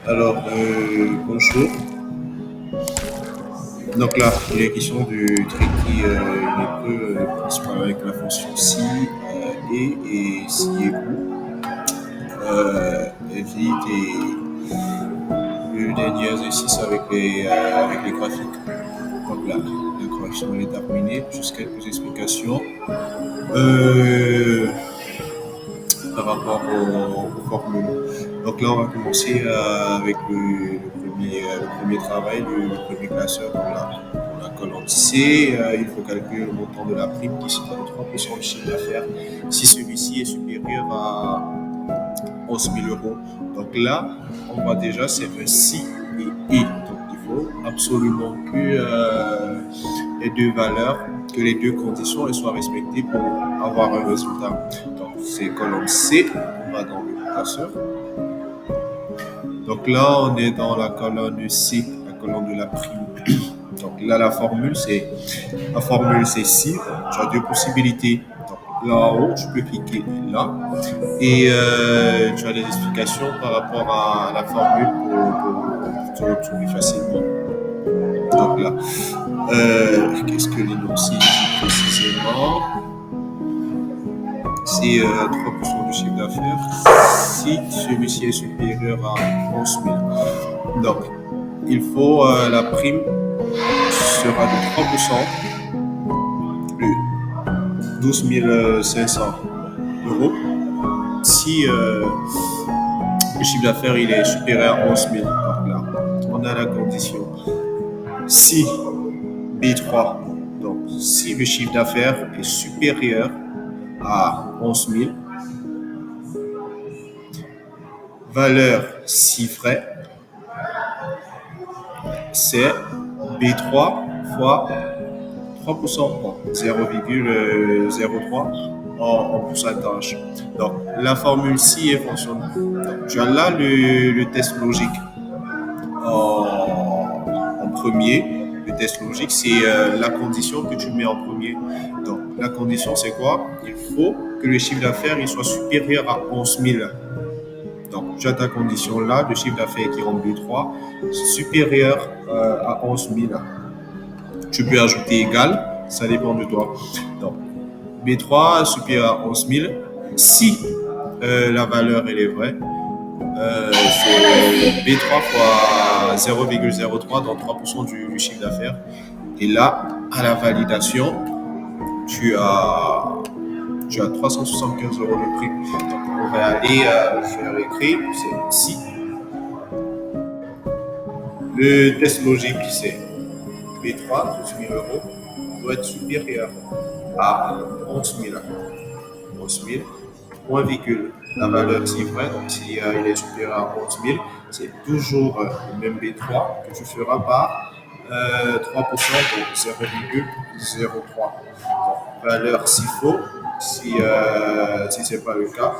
Alors, bonjour. Donc là, il est question du trait qui est peu principal avec la fonction si et si et où. Évite et le dernier exercice avec les graphiques. Donc là, la correction est terminée. Juste quelques explications. Euh, Par rapport aux formules. Donc là, on va commencer avec le premier travail, le premier classeur dans la colonne C. Il faut calculer le montant de la prime qui sera de 3% du chiffre d'affaires si celui-ci est supérieur à 11 000 euros. Donc là, on voit déjà c'est un si et. Donc il faut absolument que les deux valeurs, que les deux conditions elles soient respectées pour avoir un résultat. Donc c'est colonne C, on va dans le classeur. Donc là, on est dans la colonne C, la colonne de la prime. Donc là, la formule c'est si. Tu as deux possibilités. Donc là en haut, tu peux cliquer là et tu as des explications par rapport à la formule pour te retrouver facilement. Donc là, qu'est-ce que l'énoncé dit précisément? C'est 3% du chiffre d'affaires si celui-ci est supérieur à 11 000. Donc, il faut la prime sera de 3% de 12 500 euros si le chiffre d'affaires il est supérieur à 11 000. Donc là, on a la condition. Si B3, donc si le chiffre d'affaires est supérieur à 11 000, valeur chiffrée, c'est B3 fois 3%, bon, 0,03 en pourcentage. Donc, la formule ci est fonctionne. Donc, tu as là le test logique en premier. Le test logique, c'est la condition que tu mets en premier. Donc, la condition, c'est quoi? Il faut que le chiffre d'affaires il soit supérieur à 11 000. Donc, tu as ta condition là, le chiffre d'affaires qui est en B3, supérieur à 11 000. Tu peux ajouter égal, ça dépend de toi. Donc, B3 supérieur à 11 000. Si la valeur elle est vraie, c'est B3 fois 0,03, donc 3% du chiffre d'affaires. Et là, à la validation, tu as 375 euros de prime. Donc, on va aller faire écrire, c'est si. Le test logique, c'est B3, 12 000 euros, doit être supérieur à 11 000. 11 000, point virgule, la valeur si vraie, donc si il est supérieur à 11 000, c'est toujours le même B3 que tu feras par 3%, donc 0,03. Donc, valeur s'il faut, si ce n'est pas le cas,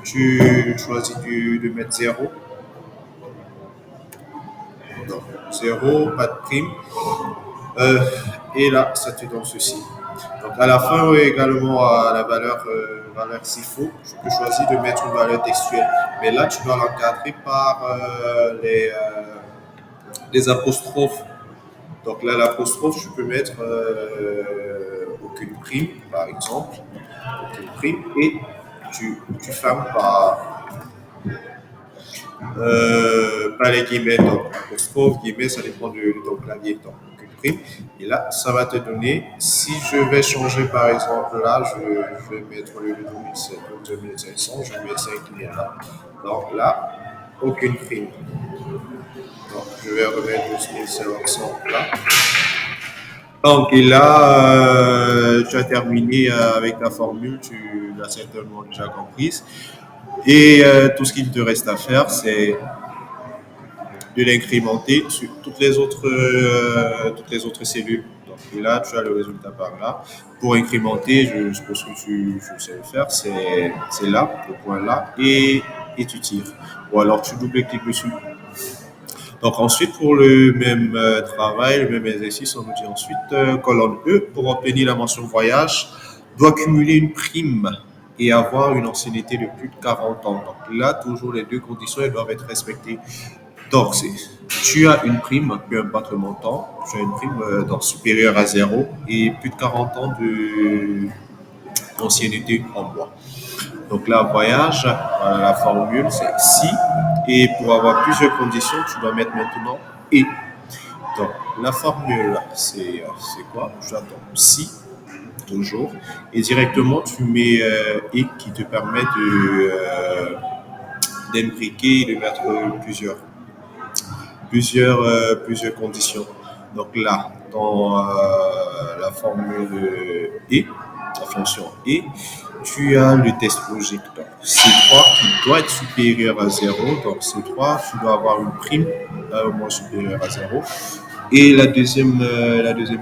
tu choisis de mettre 0. Donc, 0, pas de prime. Et là, ça te donne ceci. Donc, à la fin, également, à la valeur s'il faut, tu peux choisir de mettre une valeur textuelle. Mais là, tu dois l'encadrer par les apostrophes. Donc là, l'apostrophe, tu peux mettre aucune prime, par exemple. Aucune prime. Et tu fermes par les guillemets. Donc, apostrophe, guillemets, ça dépend de ton clavier. Donc, aucune prime. Et là, ça va te donner, si je vais changer par exemple là, je vais mettre le 2007 ou 2500, je mets 5000 là. Donc là, aucune prime. Donc je vais remettre 2500 là. Donc et là, tu as terminé avec ta formule, tu l'as certainement déjà comprise. Et tout ce qu'il te reste à faire, c'est de l'incrémenter sur toutes les autres cellules. Donc, et là, tu as le résultat par là. Pour incrémenter, je suppose que tu sais le faire, c'est là, le point là, et tu tires. Ou alors tu double-cliques dessus. Donc ensuite, pour le même travail, le même exercice, on nous dit ensuite, colonne E, pour obtenir la mention voyage, doit cumuler une prime et avoir une ancienneté de plus de 40 ans. Donc là, toujours les deux conditions elles doivent être respectées. Donc, tu as une prime, peu importe le montant, tu as une prime donc, supérieure à zéro et plus de 40 ans d'ancienneté en bois. Donc là, voyage, la formule, c'est si. Et pour avoir plusieurs conditions, tu dois mettre maintenant et. Donc, la formule, c'est quoi? J'attends si, toujours. Et directement, tu mets et qui te permet d'imbriquer et de mettre plusieurs conditions. Donc là, dans la formule et, la fonction et, tu as le test logique. Donc, C3 qui doit être supérieur à zéro. Donc, C3, tu dois avoir une prime au moins supérieure à zéro. Et la deuxième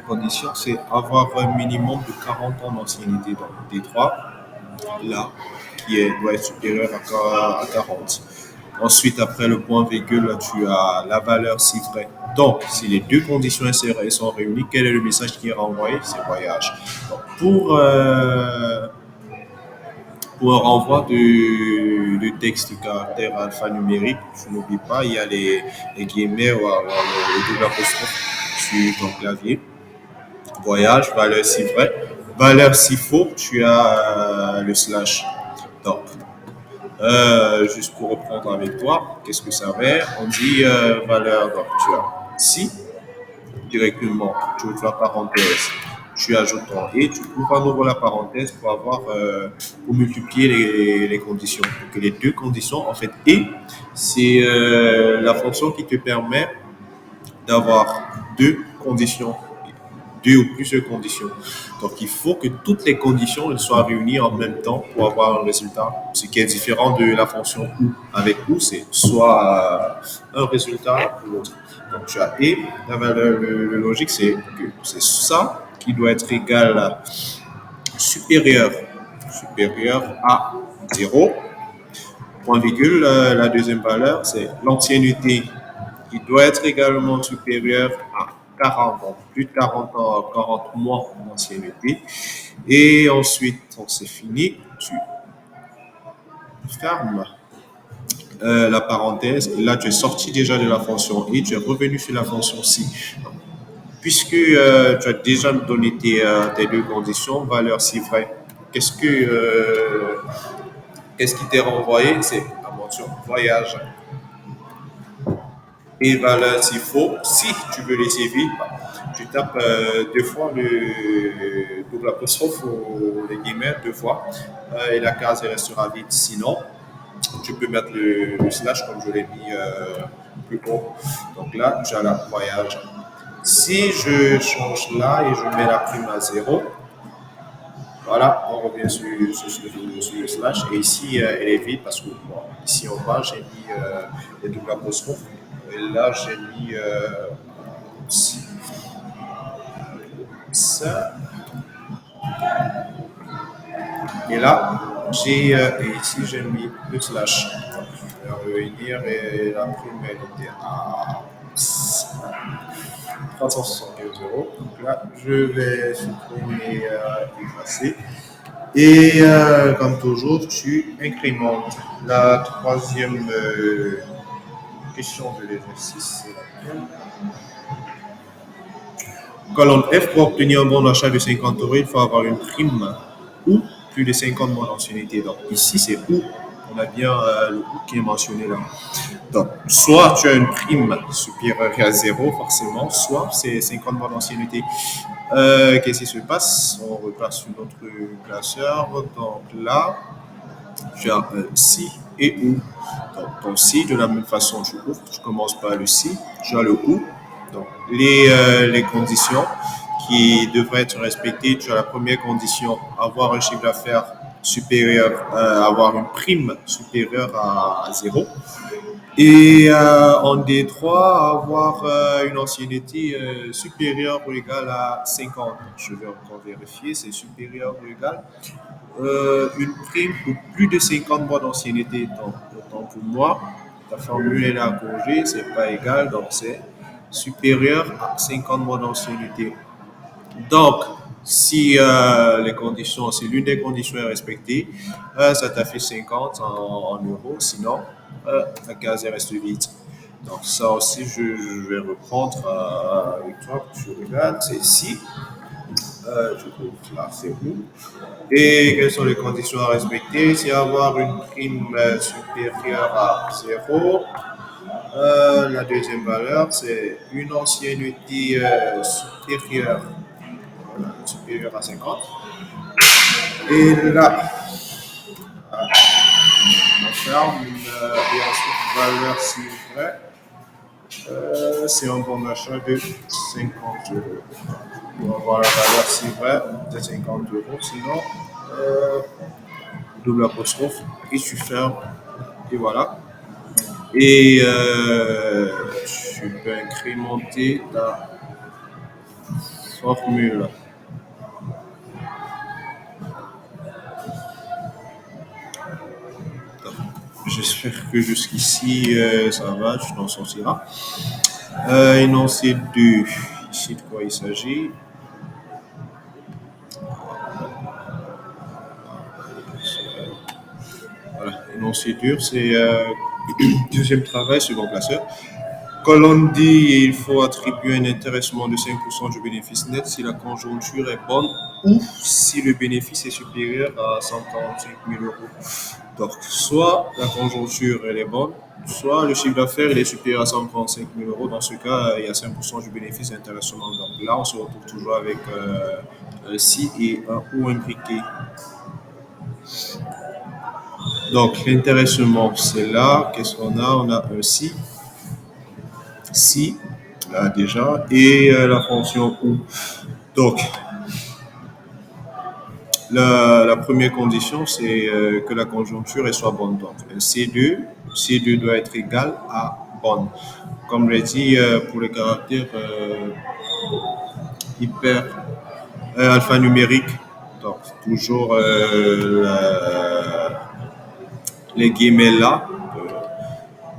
condition, c'est avoir un minimum de 40 ans d'ancienneté. Donc, D3, là, doit être supérieur à 40. Ensuite, après le point virgule, tu as la valeur si vrai. Donc, si les deux conditions insérées sont réunies, quel est le message qui est renvoyé? C'est voyage. Donc, pour un renvoi de texte de caractère alphanumérique, tu n'oublies pas, il y a les guillemets ou le double apostrophe sur ton clavier. Voyage, valeur si vrai. Valeur si faux, tu as le slash. Donc, juste pour reprendre avec toi, qu'est-ce que ça veut? On dit valeur, donc tu as si, directement, tu ouvres la parenthèse, tu ajoutes ton et, tu ouvres à nouveau la parenthèse pour multiplier les conditions. Donc les deux conditions, en fait, et, c'est la fonction qui te permet d'avoir deux ou plusieurs conditions. Donc, il faut que toutes les conditions elles soient réunies en même temps pour avoir un résultat, ce qui est différent de la fonction ou. Avec ou, c'est soit un résultat ou l'autre. Donc, tu as et, la valeur le logique, c'est que c'est ça qui doit être égal à supérieur à zéro. Point virgule, la deuxième valeur, c'est l'ancienneté qui doit être également supérieure à 40 ans, plus de 40 ans, 40 mois d'ancienneté. Et ensuite, donc c'est fini, tu fermes la parenthèse. Et là, tu es sorti déjà de la fonction et tu es revenu sur la fonction si. Puisque tu as déjà donné tes deux conditions, valeur si vrai, qu'est-ce qui t'est renvoyé? C'est la mention voyage. Et valeur s'il faut, si tu veux les éviter, tu tapes deux fois le double apostrophe ou les guillemets deux fois et la case restera vide. Sinon, tu peux mettre le slash comme je l'ai mis plus haut. Donc là, tu as la voyage. Si je change là et je mets la prime à zéro, voilà, on revient sur le slash. Et ici, elle est vide parce que bon, ici en bas, j'ai mis les doubles apostrophes. Et là, j'ai mis ça. Et là, et ici, j'ai mis le slash. Donc, je vais revenir et la prime, elle était à 375 €. Donc là, je vais supprimer et effacer. Et comme toujours, tu incrémentes. La troisième question de l'exercice, c'est laquelle? Colonne F, pour obtenir un bon d'achat de 50 €, il faut avoir une prime ou plus de 50 mois d'ancienneté. Donc ici, c'est ou. On a bien le ou qui est mentionné là. Donc, soit tu as une prime supérieure à zéro, forcément, soit c'est 50 mois d'ancienneté. Qu'est-ce qui se passe? On repasse sur notre classeur. Donc là, tu as un si et ou. Donc, ton si, de la même façon, tu commences par le si, tu as le ou. Donc, les conditions qui devraient être respectées, tu as la première condition, avoir un chiffre d'affaires supérieur, avoir une prime supérieure à zéro. Et en D3, avoir une ancienneté supérieure ou égale à 50. Je vais encore vérifier, c'est supérieur ou égal. Une prime pour plus de 50 mois d'ancienneté. Donc, autant pour moi, ta formule est à corriger, c'est pas égal, donc c'est supérieur à 50 mois d'ancienneté. Donc, si l'une des conditions est respectée, ça t'affiche 50 en euros, sinon la case reste vide. Donc ça aussi, je vais reprendre avec toi. Tu regardes, c'est ici. Je trouve là, c'est où. Et quelles sont les conditions à respecter? C'est avoir une prime supérieure à 0. La deuxième valeur, c'est une ancienneté supérieure à 50. Et là, on ferme et ensuite valeur s'il vrai. C'est un bon d'achat de 50 euros. Pour avoir la valeur si vrai de 50 euros. Sinon, double apostrophe et tu fermes. Et voilà. Et tu peux incrémenter ta formule. J'espère que jusqu'ici ça va, tu t'en sortiras. Énoncé 2, ici de quoi il s'agit? Voilà, énoncé dur, c'est deuxième travail, second classeur. Quand l'on dit il faut attribuer un intéressement de 5% du bénéfice net si la conjoncture est bonne ou si le bénéfice est supérieur à 145 000 euros. Donc, soit la conjoncture elle est bonne, soit le chiffre d'affaires il est supérieur à 145 000 euros. Dans ce cas, il y a 5% du bénéfice d'intéressement. Donc là, on se retrouve toujours avec un si et un ou imbriqué. Donc, l'intéressement, c'est là. Qu'est-ce qu'on a? On a un si, là déjà, et la fonction ou. Donc, la première condition, c'est que la conjoncture elle soit bonne. Donc, C2 doit être égal à bonne. Comme je l'ai dit, pour les caractères hyper alphanumériques, donc toujours les guillemets là.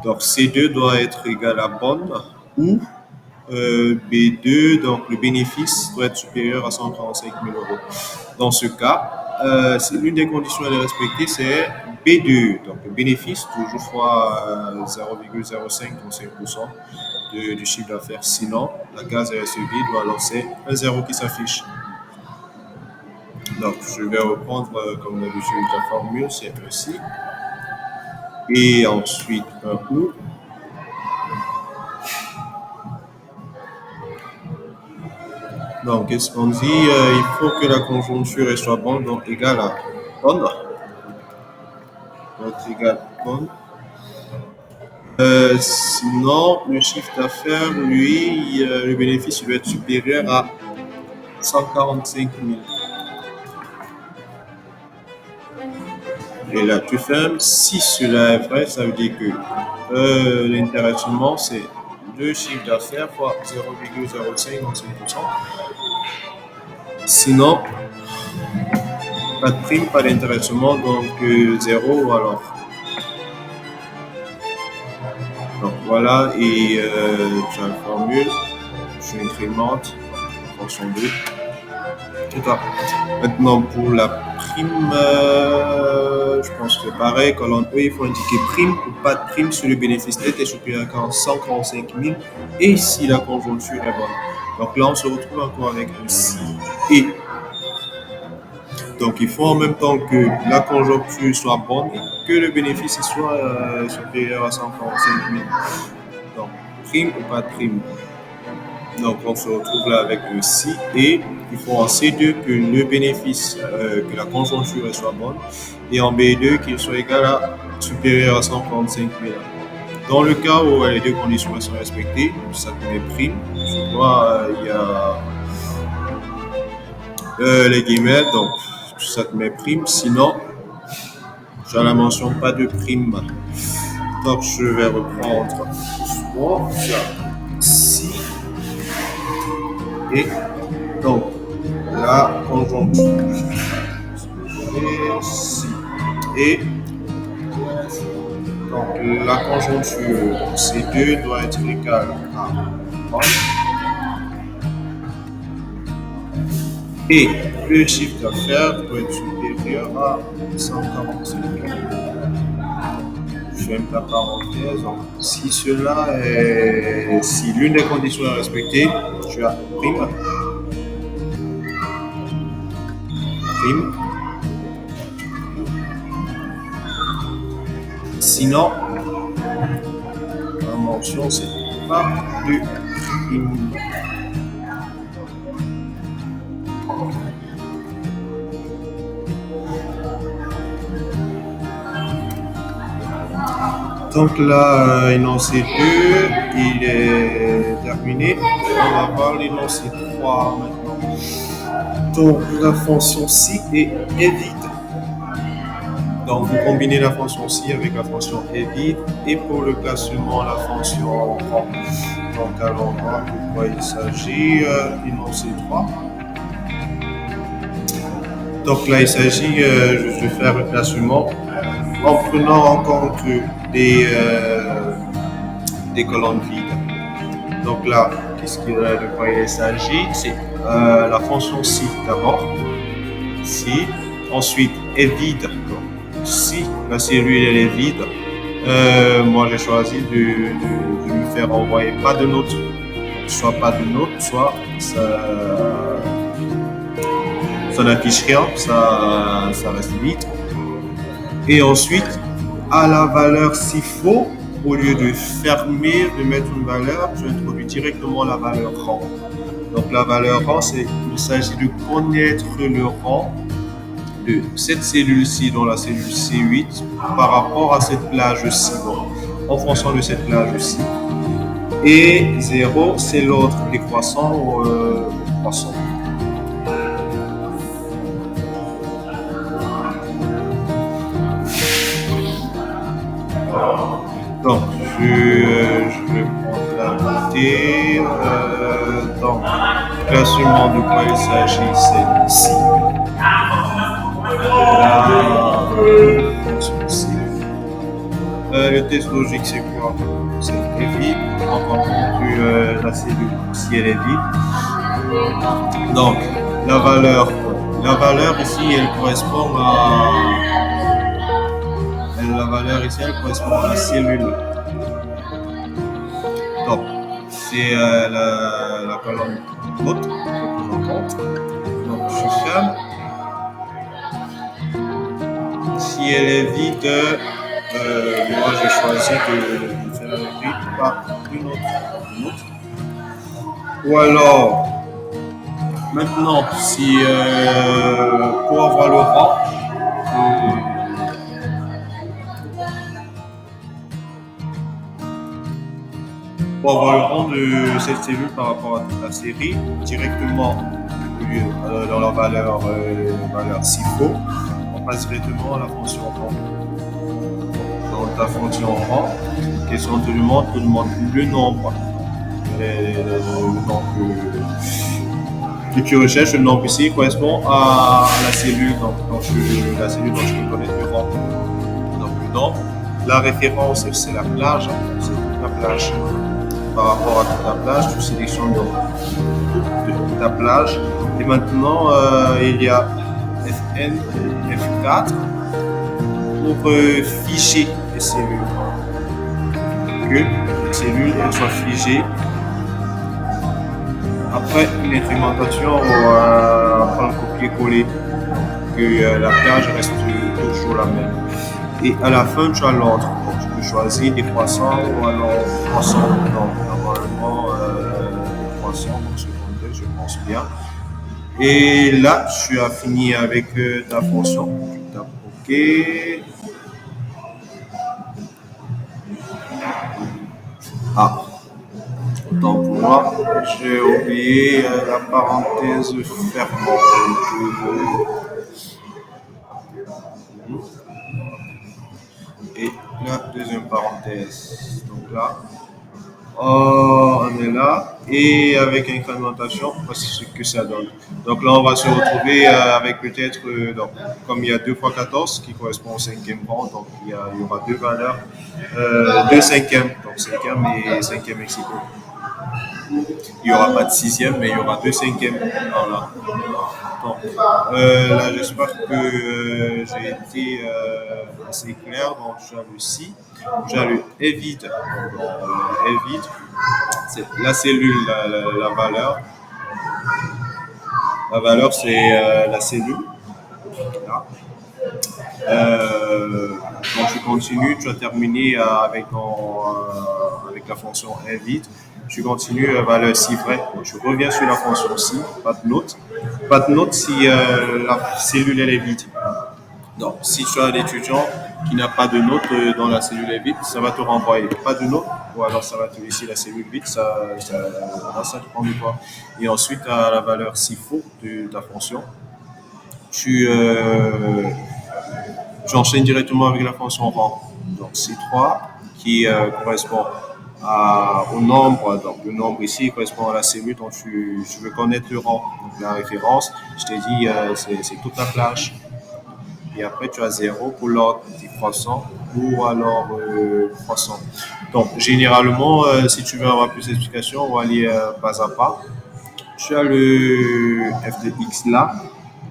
Donc, C2 doit être égal à bonne ou B2, donc le bénéfice doit être supérieur à 135 000 euros. Dans ce cas, c'est l'une des conditions à les respecter, c'est B2. Donc le bénéfice, toujours fois 0,05, donc 5% du chiffre d'affaires. Sinon, la case RSE doit alors c'est un zéro qui s'affiche. Donc je vais reprendre comme d'habitude la formule, c'est ainsi. Et ensuite un ou. Donc, qu'est-ce qu'on dit? Il faut que la conjoncture soit bonne, donc égale à bonne. Donc, égale à bonne. Sinon, le chiffre d'affaires, lui, le bénéfice doit être supérieur à 145 000. Et là, tu fermes. Si cela est vrai, ça veut dire que l'intéressement, c'est le chiffre d'affaires fois 0,05, donc 5%. Sinon, pas de prime, pas d'intéressement, donc 0 alors. Donc voilà, et tu as la formule, je incrémente, fonction 2. C'est ça. Maintenant pour la prime, je pense que c'est pareil, colonne E, il faut indiquer prime ou pas de prime si le bénéfice net est supérieur à 145 000 et si la conjoncture est bonne. Donc là, on se retrouve encore avec un si et. Donc il faut en même temps que la conjoncture soit bonne et que le bénéfice soit supérieur à 145 000. Donc prime ou pas de prime. Donc on se retrouve là avec un si et il faut en C2 que le bénéfice, que la conjoncture soit bonne et en B2 qu'il soit égal à supérieur à 145 000. Dans le cas où les deux conditions sont respectées, ça te met prime. Tu vois, il y a les guillemets, donc ça te met prime. Sinon, je la mentionne pas de prime. Donc je vais reprendre soit si et donc la conjoncture et donc la conjoncture C2 doit être égale à 1 et le chiffre d'affaires doit être supérieur à 145 000. je ferme la parenthèse. Donc, si l'une des conditions est respectée, tu as prime, prime. Sinon, la mention, c'est pas du prime. Donc là, énoncé 2, il est terminé. On va voir l'énoncé 3 maintenant. Donc la fonction si est vide. Donc vous combinez la fonction si avec la fonction est vide et pour le classement, la fonction rend. Donc allons voir de quoi il s'agit. Énoncé 3. Donc là, il s'agit juste de faire le classement en prenant en compte des colonnes vides. Donc là, de quoi il s'agit? C'est la fonction si d'abord. Si. Ensuite, est vide. Donc, si la cellule elle est vide, moi j'ai choisi de lui faire envoyer pas de notes. Soit pas de notes, soit ça n'affiche rien, ça reste vide. Et ensuite, à la valeur s'il faut, au lieu de fermer, de mettre une valeur, je introduis directement la valeur rang. Donc la valeur rang, il s'agit de connaître le rang de cette cellule-ci, dans la cellule C8, par rapport à cette plage-ci, en fonction de cette plage-ci. Et 0, c'est l'autre décroissant ou croissant. Donc, je vais prendre la montée. Donc, classement de quoi il s'agit, c'est ici. Le test logique, c'est quoi? C'est vide. On compte la cellule si elle est vide. Donc, la valeur ici, elle correspond à. La valeur ici, elle correspond à la cellule. Donc, c'est la colonne haute représentante. Donc, je ferme. Si elle est vide, moi j'ai choisi de faire le vide par une autre. Ou alors, maintenant, si pour avoir le rang, de cette cellule par rapport à toute la série, directement dans la valeur s'il faut, on passe directement à la fonction rang. Dans ta fonction rang, question te demande le nombre. Le nombre que tu recherches, le nombre ici correspond à la cellule, la cellule dont je peux connaître le rang. Donc le nombre. La référence, c'est la plage, c'est toute la plage. Par rapport à toute la plage, tu sélectionnes toute ta plage. Et maintenant, il y a Fn, F4 pour figer les cellules. Que les cellules soient figées. Après une incrémentation, on va prendre un copier-coller, que la plage reste toujours la même. Et à la fin, tu as l'ordre. Donc, tu peux choisir des croissants ou alors croissants. Donc, normalement, croissants, donc secondaire, je pense bien. Et là, tu as fini avec ta fonction. Tu tapes OK. Ah, autant pour moi, j'ai oublié la parenthèse fermante. Et la deuxième parenthèse. Donc là, on est là. Et avec incrémentation, voici ce que ça donne. Donc là, on va se retrouver avec peut-être, comme il y a 2 x 14 qui correspond au 5e rang, donc il y aura deux valeurs, 2 cinquièmes, donc 5e et 5e ex aequo. Il n'y aura pas de 6e, mais il y aura 2 cinquièmes. Voilà. Donc, là, j'espère que j'ai été assez clair. Donc, tu as le si, tu as le évite. Évite, c'est la cellule, la valeur. La valeur, c'est la cellule. Là. Donc, tu continues, tu as terminé avec la fonction invite. Tu continues valeur si vrai. Tu reviens sur la fonction si, pas de note. Pas de note si la cellule elle est vide. Donc, si tu as un étudiant qui n'a pas de note dans la cellule est vide, ça va te renvoyer pas de note, ou alors ça va te laisser la cellule vide, ça dépend de toi. Et ensuite, à la valeur s'il faut de ta fonction, tu, euh, tu enchaînes directement avec la fonction rang. Donc, C3 qui correspond au nombre. Donc, le nombre ici correspond à la cellule dont tu veux connaître le rang. Donc, la référence, je t'ai dit, c'est toute la plage. Et après, tu as 0 pour l'ordre des croissants ou alors croissant. Donc, généralement, si tu veux avoir plus d'explications, on va aller pas à pas. Tu as le f de x là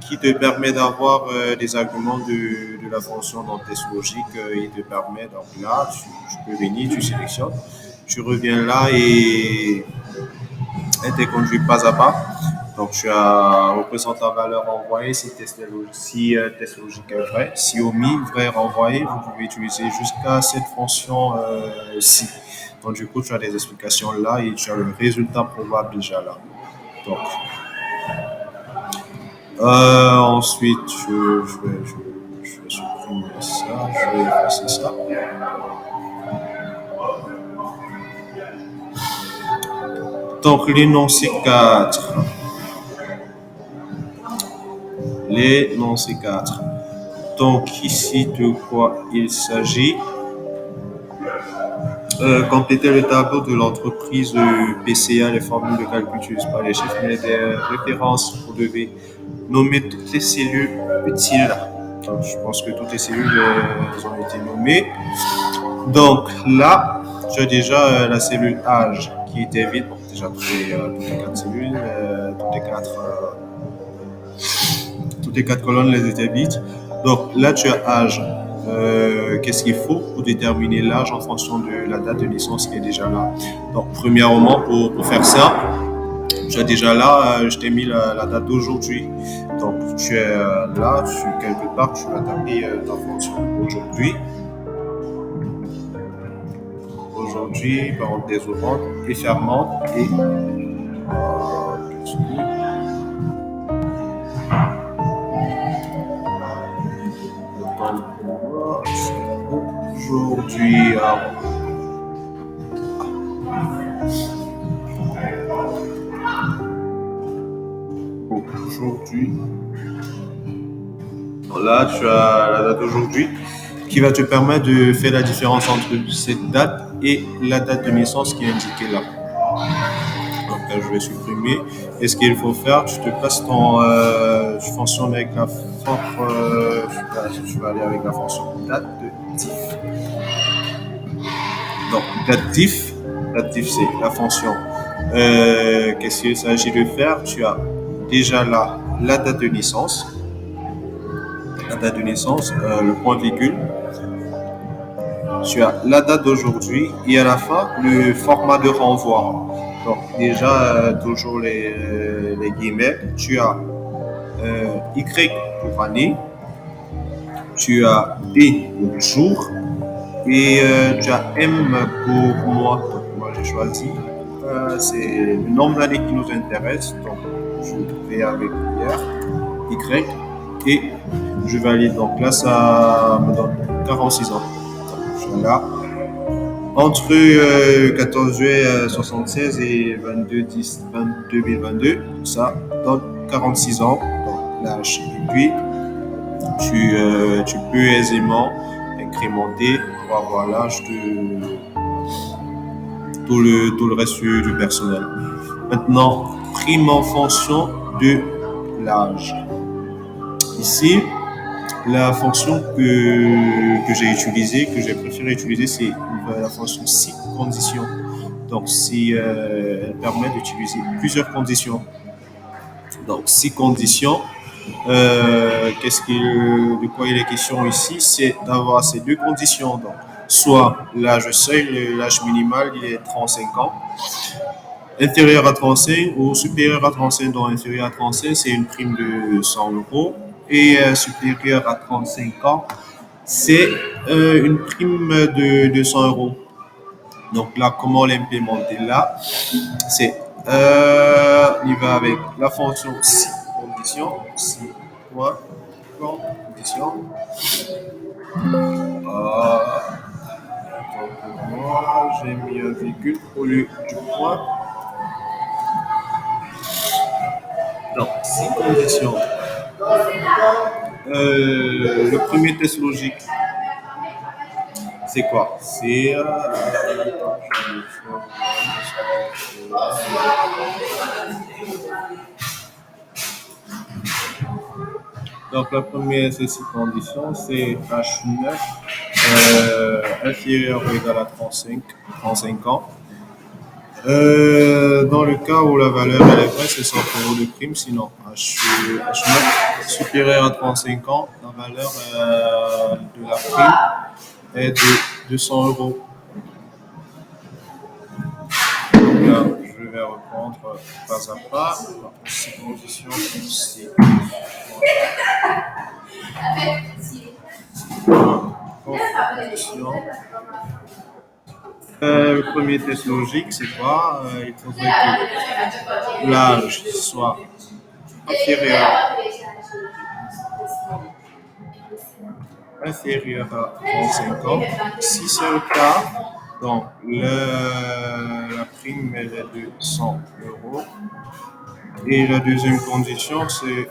qui te permet d'avoir des arguments de la fonction dans le test logique. Il te permet, donc là, tu peux venir, tu sélectionnes, tu reviens là et elle te conduit pas à pas. Donc, tu as représente la valeur envoyée si test logique est vrai. Si omis, vrai renvoyé, vous pouvez utiliser jusqu'à cette fonction-ci. Donc, du coup, tu as des explications là et tu as le résultat probable déjà là. Donc, ensuite, je vais supprimer ça, je vais effacer ça. Donc, l'énoncé 4. L'énoncé 4. Donc, ici, de quoi il s'agit? Compléter le tableau de l'entreprise PCA, les formules de calcul utilisées par les chiffres, mais des références. Vous devez nommer toutes les cellules utiles. Donc, je pense que toutes les cellules ont été nommées. Donc là, tu as déjà la cellule âge qui était vide. Bon, déjà toutes les 4 cellules, toutes les 4 colonnes les étaient vides. Donc là, tu as âge. Qu'est-ce qu'il faut pour déterminer l'âge en fonction de la date de naissance qui est déjà là? Donc, premièrement, pour faire ça, tu as déjà là, je t'ai mis la date d'aujourd'hui. Donc, tu es là, quelque part, tu vas taper ta fonction aujourd'hui. Aujourd'hui, parenthèse ouvrante et fermante et aujourd'hui là tu as la date d'aujourd'hui qui va te permettre de faire la différence entre cette date et la date de naissance qui est indiquée là. Donc là, je vais supprimer. Et ce qu'il faut faire, tu te passes tu fonctionnes avec la tu vas aller avec la fonction date de diff. Donc datif c'est la fonction. Qu'est-ce qu'il s'agit de faire? Tu as déjà là la date de naissance, le point virgule. Tu as la date d'aujourd'hui et à la fin le format de renvoi. Donc déjà toujours les guillemets. Tu as Y pour année, tu as B pour jour et tu as M pour mois. Donc moi j'ai choisi c'est le nombre d'années qui nous intéresse. Donc je vais avec hier Y et je valide. Donc là ça me donne 46 ans. Là. Entre 14 juillet 1976 et 2022, ça donne 46 ans, donc l'âge. Et puis, tu peux aisément incrémenter pour avoir l'âge de tout le reste du personnel. Maintenant, prime en fonction de l'âge. Ici, la fonction que j'ai utilisée, que j'ai préféré utiliser, c'est la fonction si conditions. Donc, elle permet d'utiliser plusieurs conditions. Donc, si conditions, De quoi il est question ici? C'est d'avoir ces deux conditions. Donc, soit l'âge seuil, l'âge minimal, il est 35 ans, inférieur à 35 ou supérieur à 35, donc inférieur à 35, c'est une prime de 100 euros. Et supérieur à 35 ans, c'est une prime de 200 euros. Donc là, comment l'implémenter là? C'est, on y va avec la fonction si condition, si point condition. Donc moi, j'ai mis un virgule au lieu du point. Donc, si condition. Le premier test logique, c'est quoi? C'est donc la première c'est six conditions, c'est H9 inférieur ou égal à 35 ans. Dans le cas où la valeur elle est vraie, c'est 100 euros de prime. Sinon, H9 supérieur à 35 ans, la valeur de la prime est de 200 euros. Donc là, je vais reprendre pas à pas. Six conditions ici. Condition. Le premier test logique, c'est quoi? Il faudrait que l'âge soit inférieur à 35 ans. Si c'est le cas, donc la prime elle est de 100 euros. Et la deuxième condition, c'est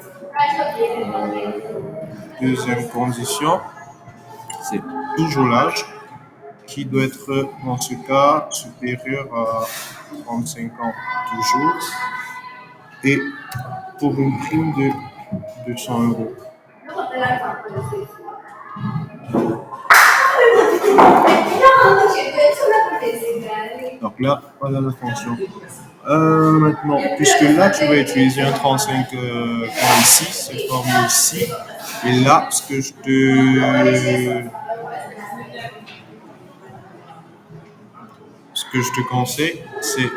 toujours l'âge qui doit être dans ce cas supérieur à 35 ans toujours et pour une prime de 200 euros. Donc là, voilà la fonction. Maintenant, puisque là, tu vas utiliser un 35 comme ici, cette formule-ci, et là, ce que je te conseille, c'est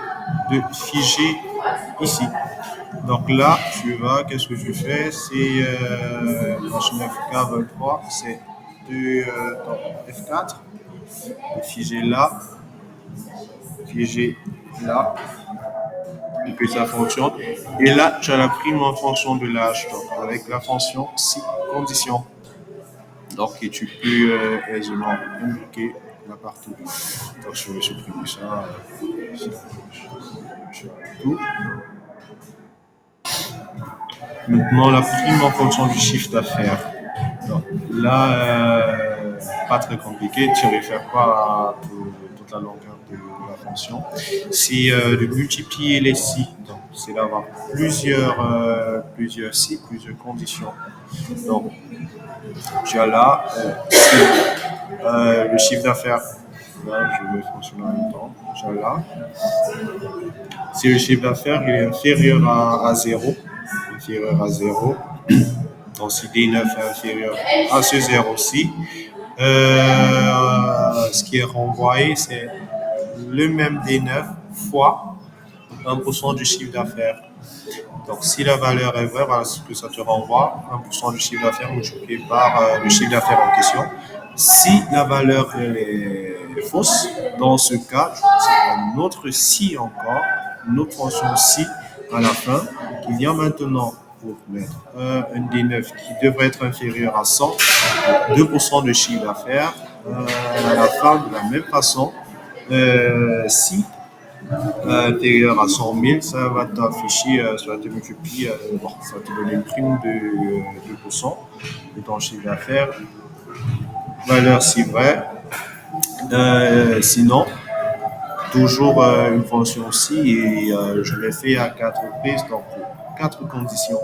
de figer ici. Donc là, qu'est-ce que tu fais? C'est H9K23, c'est de F4, figer là, et puis ça fonctionne. Et là, tu as la prime en fonction de l'âge, donc avec la fonction si condition. Donc, et tu peux aisément indiquer là partout. Donc, je vais supprimer ça. Tout. Maintenant, la prime en fonction du chiffre d'affaires. Donc, là, pas très compliqué. Tu réfères pas à toute la longueur de la fonction. C'est de multiplier les si. Donc, c'est d'avoir plusieurs si, plusieurs conditions. Donc, tu as là le chiffre d'affaires. Là, je vais fonctionner en même temps. Tu as là. Si le chiffre d'affaires il est inférieur à 0, donc si D9 est inférieur à ce 0-ci, ce qui est renvoyé, c'est le même D9 fois 1% du chiffre d'affaires. Donc, si la valeur est vraie, voilà ce que ça te renvoie, 1% du chiffre d'affaires multiplié par le chiffre d'affaires en question. Si la valeur est fausse, dans ce cas, c'est un autre si encore, une autre fonction si à la fin, qui vient maintenant pour mettre un D9 qui devrait être inférieur à 100, 2% de chiffre d'affaires, à la fin, de la même façon, si inférieur à 100 000, ça va t'afficher, ça va te multiplier, ça va te donner une prime de 2% de ton chiffre d'affaires. Valeur si vrai. Sinon, toujours une fonction si et je l'ai fait à 4 reprises, donc 4 conditions.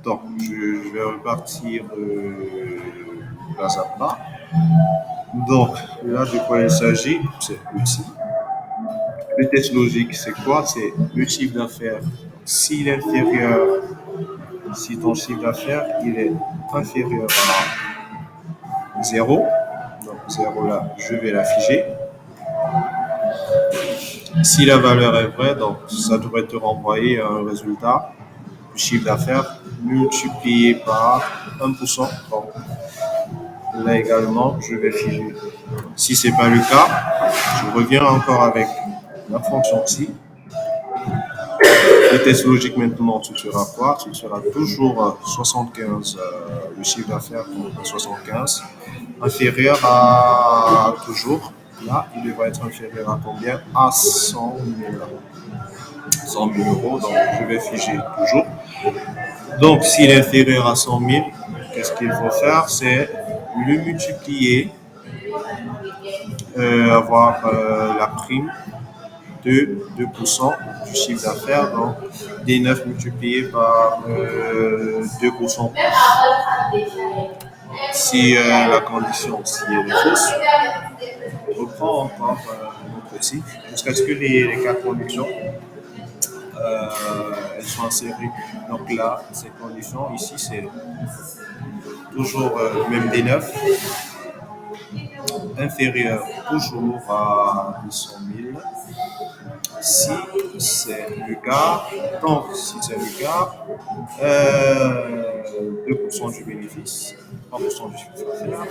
Donc, je vais repartir place à plat. Donc, là, de quoi il s'agit? C'est ici. Le test logique, c'est quoi? C'est le chiffre d'affaires. S'il est inférieur Si ton chiffre d'affaires il est inférieur à 0, donc 0 là, je vais l'afficher. Si la valeur est vraie, donc ça devrait te renvoyer un résultat du chiffre d'affaires multiplié par 1%. Donc là également, je vais figer. Si ce n'est pas le cas, je reviens encore avec la fonction ci. Le test logique maintenant, tu seras quoi? Tu seras toujours 75, le chiffre d'affaires 75, inférieur à toujours. Là, il devrait être inférieur à combien? À 100 000. 100 000 euros, donc je vais figer toujours. Donc, s'il est inférieur à 100 000, qu'est-ce qu'il faut faire? C'est le multiplier, avoir la prime de 2% du chiffre d'affaires, donc D9 multiplié par 2%. Si la condition si elle est fausse, on reprend encore notre outil jusqu'à ce que les quatre conditions elles sont insérées. Donc là, ces conditions ici, c'est toujours même D9 inférieur toujours à 200 000. Si c'est le cas, donc si c'est le cas, 2% du bénéfice, 3% du chiffre d'affaires.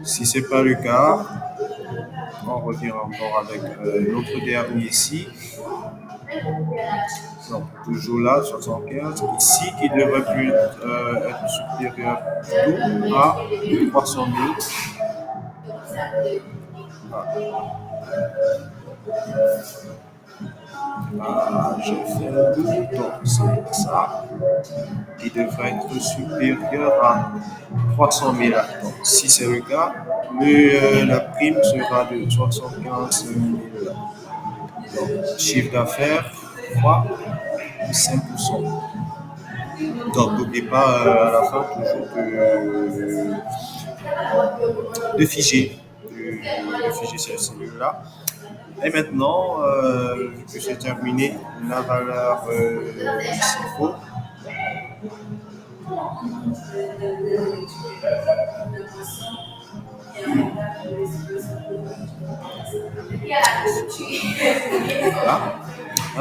Si ce n'est pas le cas, on revient encore avec l'autre dernier ici. Donc, toujours là, 75. Ici, qui devrait plus être supérieur tout à 300 000. J'ai fait un bouton, c'est ça, qui devrait être supérieur à 300 000. Donc, si c'est le cas, la prime sera de 75 000. Donc, chiffre d'affaires fois 5%. Donc, n'oubliez pas à la fin toujours de figer, cette cellule-là. Et maintenant, je vais terminer la valeur s'il faut. Là, 1,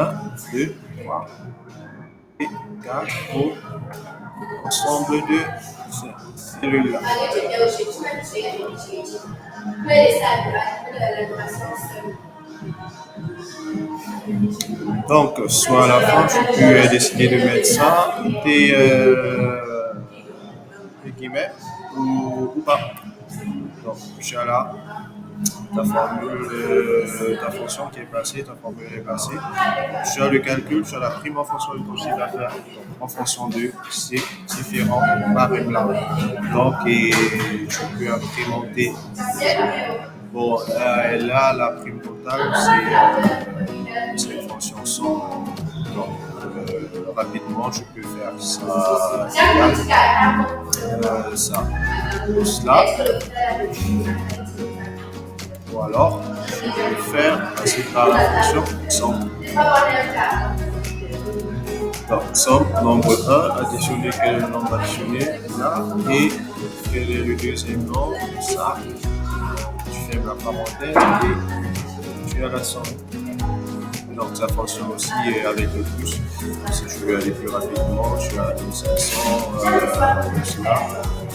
2, 3 et 4 pour ensemble de cellules-là. Donc, soit à la fin, tu peux décider de mettre ça, tes guillemets, ou pas. Donc, tu as là ta formule, ta fonction qui est passée, ta formule est passée. Tu as le calcul, tu as la prime en fonction de ton chiffre d'affaires, en fonction de ces différents barèmes-là. Donc, et tu peux incrémenter. Bon, là, la prime totale, c'est une fonction somme. Donc, rapidement, je peux faire ça égal ça plus là. Ou alors, je peux faire passer par la fonction somme. Donc, somme, nombre 1, additionner quel est le nombre additionné là, et quel est le deuxième nombre, ça. Tu fermes la parenthèse et tu as la somme. Donc, ça fonctionne aussi avec le plus. Si tu veux aller plus rapidement, tu as 1500, cela.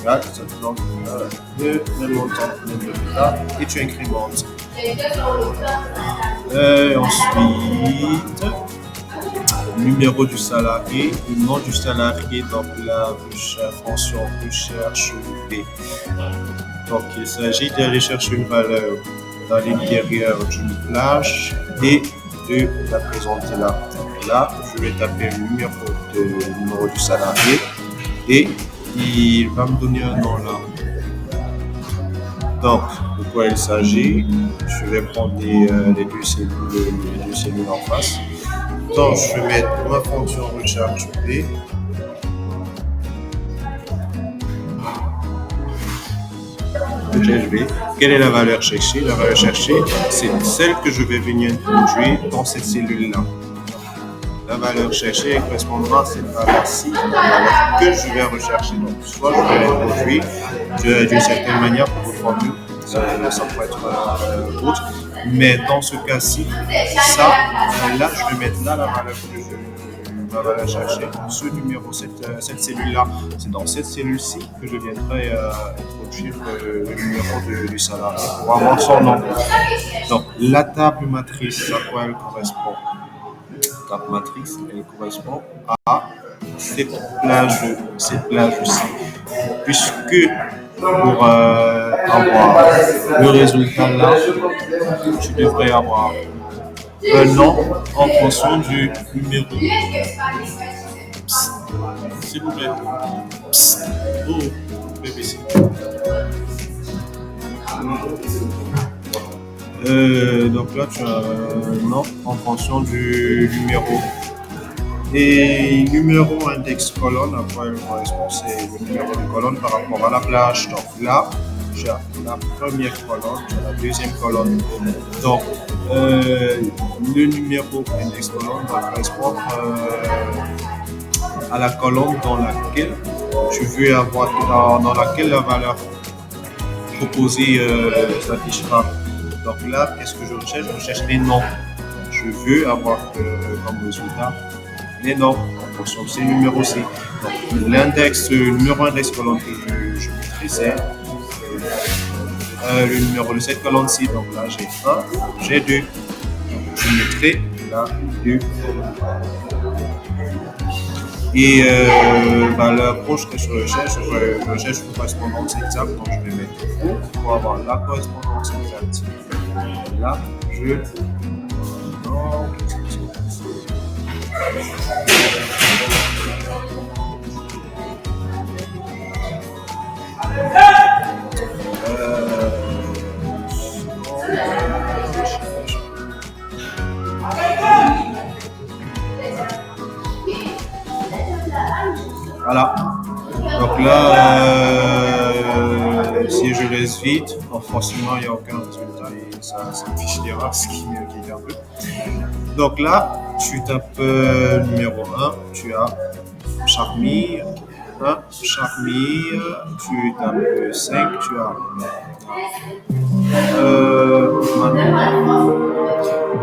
Là, ça te donne le même montant, le même résultat, et tu incrémentes. Ensuite, numéro du salarié, le nom du salarié, donc la fonction recherche B. Donc, il s'agit d'aller chercher une valeur dans l'intérieur d'une plage et de la présenter là. Là, je vais taper le numéro du salarié et il va me donner un nom là. Donc, de quoi il s'agit? Je vais prendre les deux cellules en face. Donc, je vais mettre ma fonction recherche B. Quelle est la valeur cherchée? La valeur cherchée, c'est celle que je vais venir introduire dans cette cellule-là. La valeur cherchée correspondra à cette valeur-ci, la valeur que je vais rechercher. Donc, soit je vais l'introduire d'une certaine manière pour votre formule, ça pourrait être autre. Mais dans ce cas-ci, ça, là, je vais mettre là la valeur que je va la chercher. Ce numéro, cette cellule-là, c'est dans cette cellule-ci que je viendrai introduire le numéro du salarié pour avoir son nom. Donc, la table matrice, à quoi elle correspond? La table matrice, elle correspond à cette plage-ci. Puisque pour avoir le résultat là, tu devrais avoir un nom en fonction du numéro. Psst, s'il vous plaît. Psst. Oh, bébé. Donc là, tu as un nom en fonction du numéro. Et numéro index colonne, à quoi il correspond, c'est le numéro de colonne par rapport à la plage. Donc là, tu as la première colonne, tu as la deuxième colonne. Donc, le numéro index colonne va correspondre à la colonne dans laquelle tu veux avoir, dans laquelle la valeur proposée s'affichera. Donc là, qu'est-ce que je recherche? Je recherche les noms. Je veux avoir comme résultat les noms en fonction de ces numéros-ci. Donc l'index, le numéro index colonne que je mettrai, c'est le numéro de cette colonne-ci. Donc là, j'ai 1, j'ai 2. Je mettrai là 2. Et l'approche que je recherche une correspondance exacte, donc je vais mettre pour avoir la correspondance exacte. Là, je voilà. Donc là, si je laisse vite, forcément il n'y a aucun résultat et ça s'affiche l'erreur, ce qui est un peu. Donc là, tu tapes numéro 1, tu as Charmille, 1, Charmille, tu tapes 5, tu as Manon.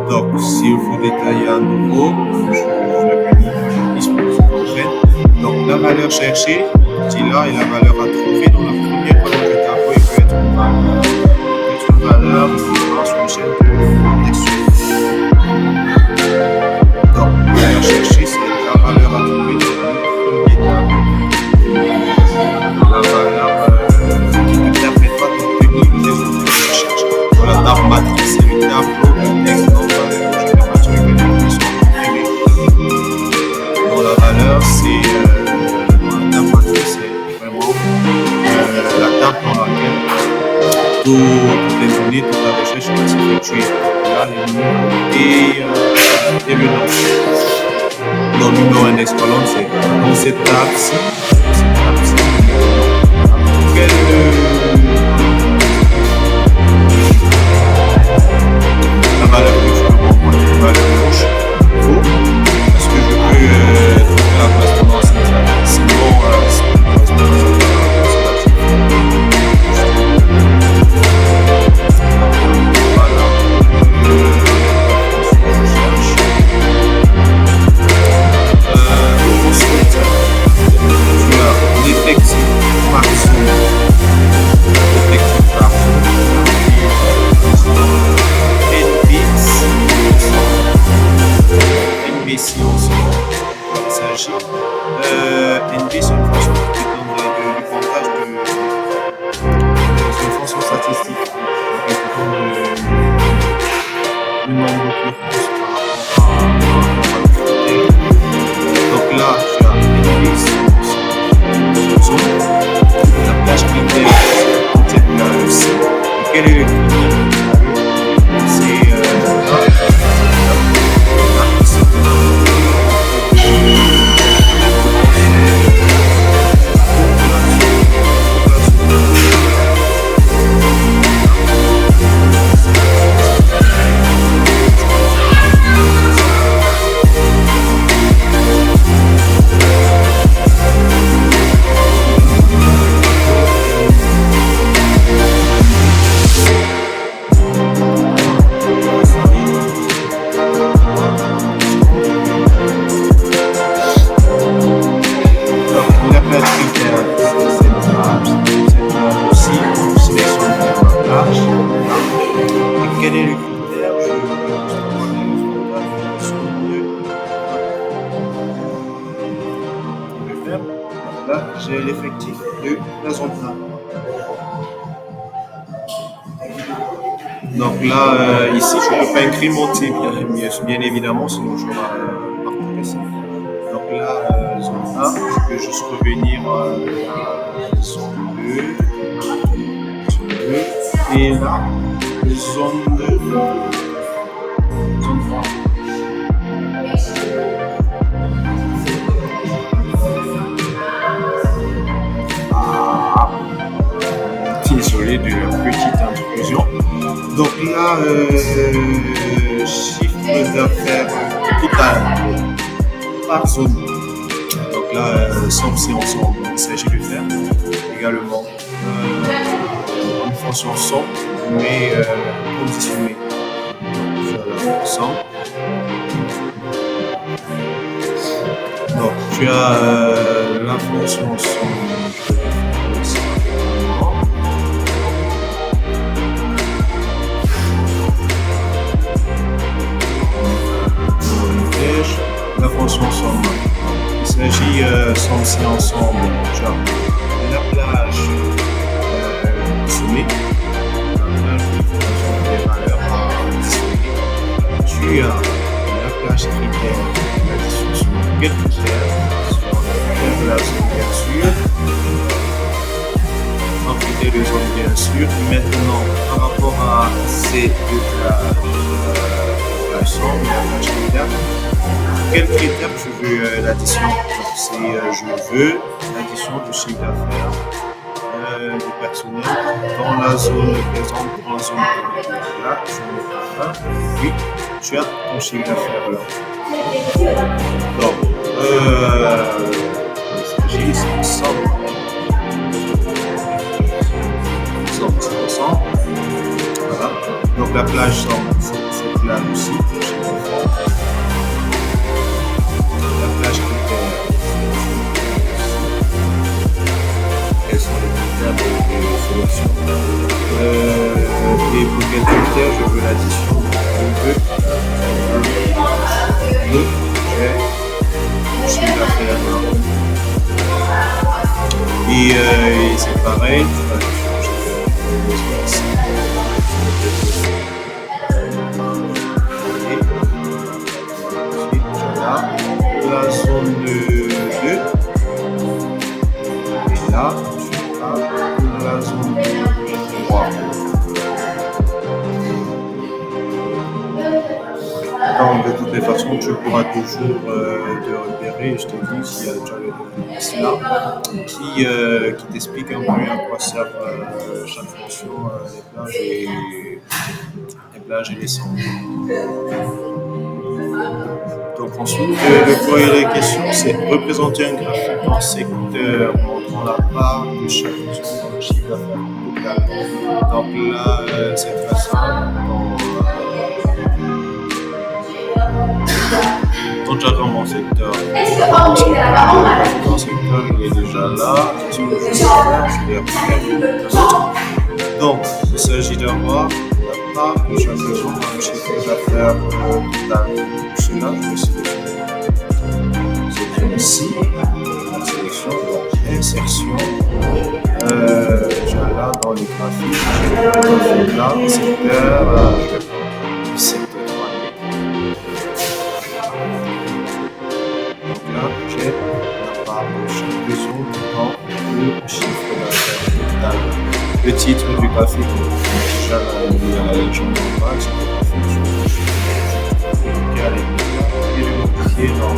Donc, s'il faut détailler à nouveau, je vais venir pour que tu comprennes. Donc, la valeur cherchée, qui est là, et la valeur à trouver dans la première colonne du tableau, il peut être une valeur sur une chaîne de texte. Donc, la valeur cherchée, c'est la valeur à trouver dans le premier tableau. La valeur qui ne permet pas d'obtenir les résultats de recherche. Dans la table matrice, c'est le tableau de texte non valeur. Je vais pas tuer que les sont imprimés. Dans la valeur, c'est la table matrice, c'est vraiment la table dans laquelle toutes les données, toute la recherche va s'effectuer. Là, les numéros et le nom. Donc, le numéro index colonne, c'est dans cette table-ci. La valeur que je peux rencontrer, la valeur gauche, faux. Est-ce que je peux trouver la correspondance exacte? Sinon, c'est une correspondance exacte. Voilà. Je cherche. Ensuite, tu as l'effectif maximum. L'effectif maximum. NB si il s'agit NB, c'est une fonction qui donne du comptage c'est une fonction statistique qui donne le nombre d'occurrences par rapport à l'activité. Donc là, tu as NB si la plage critère cette plage-ci. Quel est le critère? C'est quel est le critère? Je vais avoir les résultats de faire. Là, j'ai l'effectif de la zone A. Donc là, ici, je ne peux pas incrémenter, bien évidemment, sinon je vais progresser. Donc là, zone A, je peux juste revenir à zone 2, et là, zone 2, zone 3. Désolé de la petite intrusion. Donc là, chiffre d'affaires total par zone. Donc là, somme c'est ensemble. Il s'agit de faire également une fonction somme, mais conditionnée. Voilà, somme. Donc tu as la fonction somme. La fonction somme. Il s'agit somme si ensemble. Tu as la plage sommée, la plage de des valeurs à additionner. Tu as la plage critère d'addition sur quel critère? Sur le critère de la zone bien sûr. En critère de zone bien sûr. Maintenant, par rapport à ces deux plages somme, la plage critère. Quel critère je veux l'addition? C'est je veux l'addition du chiffre d'affaires du personnel dans la zone présente en zone 1. Là, zone 1, oui, tu as ton chiffre d'affaires là. Donc, il s'agit de somme. Somme, c'est ensemble. Voilà. Donc, la plage somme, c'est plage aussi. Quels sont les critères de sélection? Et pour quel critère je veux l'addition? Je chiffre d'affaires. Et c'est pareil, tu vas changer de espace. La zone 2 et là tu as la zone 3. Donc de toutes les façons tu pourras toujours te repérer, je te dis s'il y a déjà le réflexe là qui t'explique un peu à quoi servent chaque fonction, les plages et les centres. Donc ensuite, de quoi il est question, c'est représenter un graphique en secteur montrant la part de chaque zone dans le chiffre d'affaires total. Donc là, c'est très simple. Ton diagramme en secteur, ton secteur, il est déjà là. Tu peux faire. Donc, il s'agit d'avoir la part de chaque zone dans le chiffre d'affaires total. Cela, je vais sélectionner. Ici, la sélection, donc insertion. Déjà là, dans les graphiques, je vais là, secteur, je vais prendre secteur 3. Donc là, j'ai la part de chaque zone dans le chiffre d'affaires total. Le titre du graphique, déjà là, il y a la légende en bas, c'est le graphique, je vais aller et le modifier dans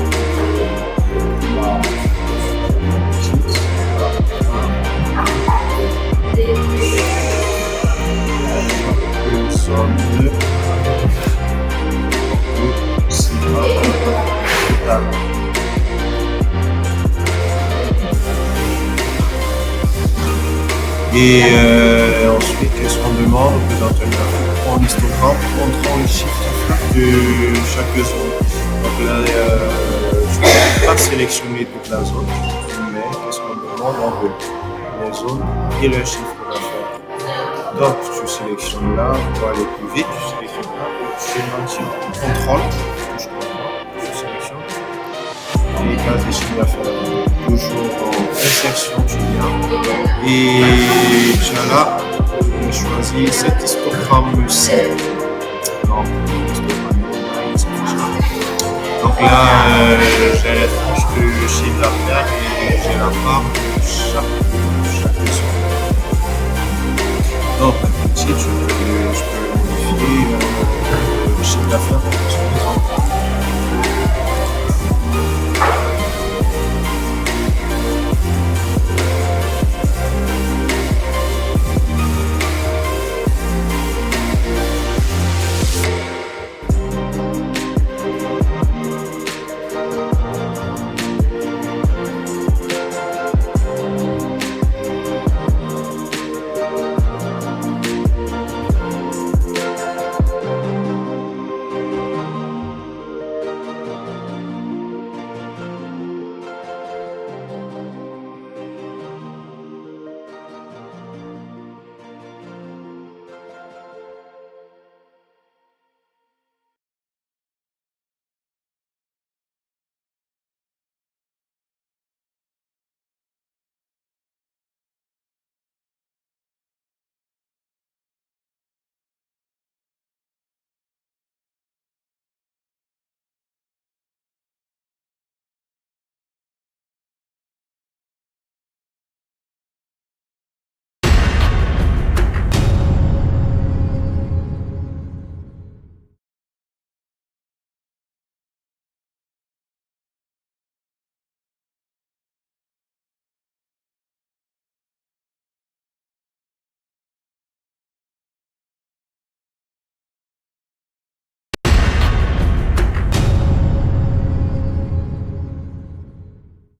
une somme de total. Et ensuite, qu'est-ce qu'on demande? Représenter un graphique en histogramme montrant le chiffre d'affaires de chaque zone. Donc là, je ne peux pas sélectionner toute la zone, mais qu'est-ce qu'on demande? On veut les zones et le chiffre d'affaires. Donc, tu sélectionnes là pour aller plus vite, tu sélectionnes là, tu maintiens contrôle, touche contrôle, tu sélectionnes. Les cases de chiffre d'affaires, toujours en insertion, tu viens. Et tu as là, je choisis cet histogramme-ci. Donc, là, j'ai les tranches de chiffre d'affaires et j'ai la part de chaque leçon. Donc, ici, je peux modifier le chiffre d'affaires.